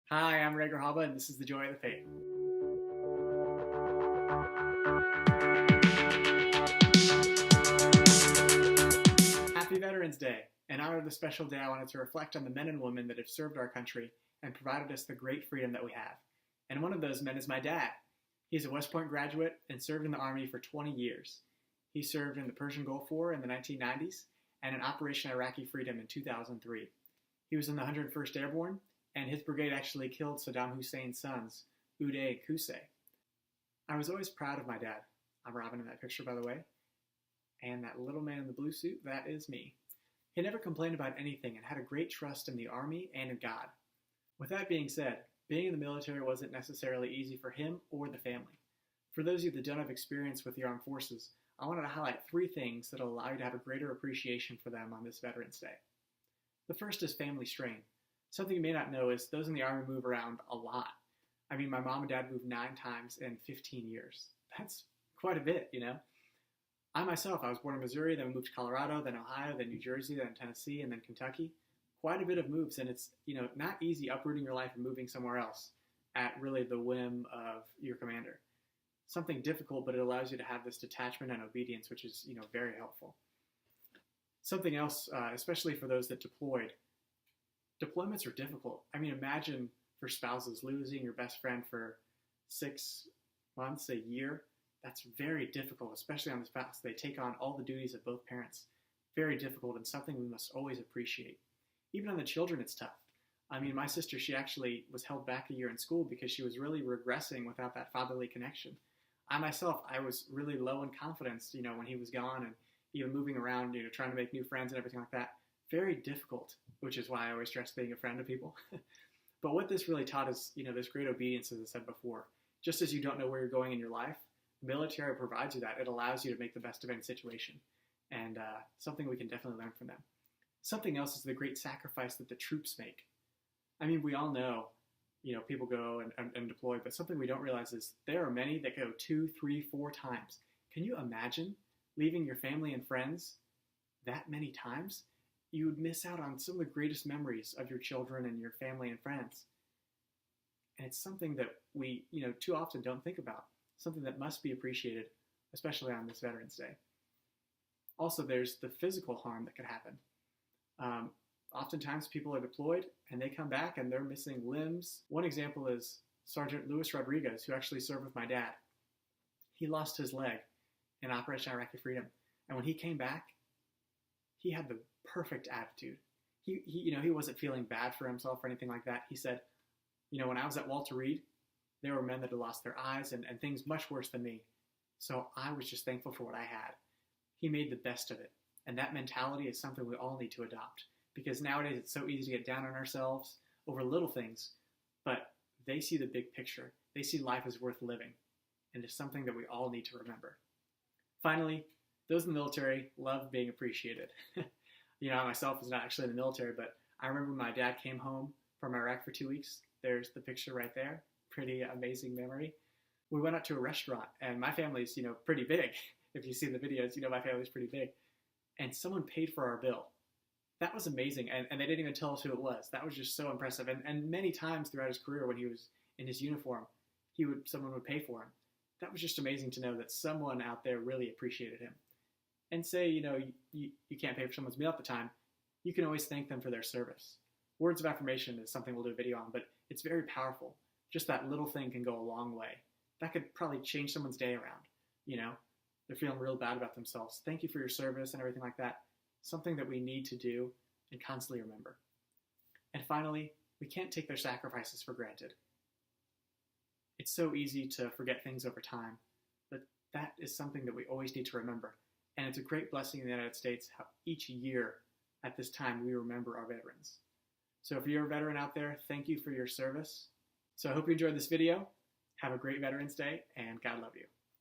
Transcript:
Hi, I'm Ray Grijalba, and this is The Joy of the Faith. Happy Veterans Day! In honor of this special day, I wanted to reflect on the men and women that have served our country and provided us the great freedom that we have. And one of those men is my dad. He's a West Point graduate and served in the Army for 20 years. He served in the Persian Gulf War in the 1990s and in Operation Iraqi Freedom in 2003. He was in the 101st Airborne, and his brigade actually killed Saddam Hussein's sons, Uday and Qusay. I was always proud of my dad. I'm Robin in that picture, by the way. And that little man in the blue suit, that is me. He never complained about anything and had a great trust in the Army and in God. With that being said, being in the military wasn't necessarily easy for him or the family. For those of you that don't have experience with the armed forces, I wanted to highlight 3 things that will allow you to have a greater appreciation for them on this Veterans Day. The first is family strain. Something you may not know is those in the Army move around a lot. I mean, my mom and dad moved 9 times in 15 years. That's quite a bit, you know? I was born in Missouri, then we moved to Colorado, then Ohio, then New Jersey, then Tennessee, and then Kentucky. Quite a bit of moves, and it's, not easy uprooting your life and moving somewhere else at really the whim of your commander. Something difficult, but it allows you to have this detachment and obedience, which is, very helpful. Something else, especially for those that deployed, deployments are difficult. I mean, imagine for spouses losing your best friend for 6 months, a year. That's very difficult, especially on the spouse. They take on all the duties of both parents. Very difficult and something we must always appreciate. Even on the children, it's tough. I mean, my sister, she actually was held back a year in school because she was really regressing without that fatherly connection. I myself, I was really low in confidence, when he was gone and even moving around, trying to make new friends and everything like that. Very difficult, which is why I always stress being a friend to people. But what this really taught is, this great obedience, as I said before. Just as you don't know where you're going in your life, the military provides you that. It allows you to make the best of any situation. And something we can definitely learn from them. Something else is the great sacrifice that the troops make. I mean, we all know, people go and deploy, but something we don't realize is there are many that go 2, 3, 4 times. Can you imagine leaving your family and friends that many times? You would miss out on some of the greatest memories of your children and your family and friends. And it's something that we, too often don't think about. Something that must be appreciated, especially on this Veterans Day. Also, there's the physical harm that could happen. Oftentimes people are deployed and they come back and they're missing limbs. One example is Sergeant Luis Rodriguez, who actually served with my dad. He lost his leg in Operation Iraqi Freedom. And when he came back, he had the perfect attitude. He wasn't feeling bad for himself or anything like that. He said, when I was at Walter Reed, there were men that had lost their eyes and things much worse than me. So I was just thankful for what I had. He made the best of it. And that mentality is something we all need to adopt. Because nowadays it's so easy to get down on ourselves over little things. But they see the big picture. They see life as worth living. And it's something that we all need to remember. Finally, those in the military love being appreciated. I myself was not actually in the military, but I remember when my dad came home from Iraq for 2 weeks. There's the picture right there. Pretty amazing memory. We went out to a restaurant, and my family's, pretty big. If you see the videos, my family's pretty big. And someone paid for our bill. That was amazing, and they didn't even tell us who it was. That was just so impressive. And many times throughout his career when he was in his uniform, someone would pay for him. That was just amazing to know that someone out there really appreciated him. And say, you can't pay for someone's meal at the time, you can always thank them for their service. Words of affirmation is something we'll do a video on, but it's very powerful. Just that little thing can go a long way. That could probably change someone's day around, They're feeling real bad about themselves. Thank you for your service and everything like that. Something that we need to do and constantly remember. And finally, we can't take their sacrifices for granted. It's so easy to forget things over time, but that is something that we always need to remember. And it's a great blessing in the United States how each year at this time we remember our veterans. So if you're a veteran out there, thank you for your service. So I hope you enjoyed this video. Have a great Veterans Day, and God love you.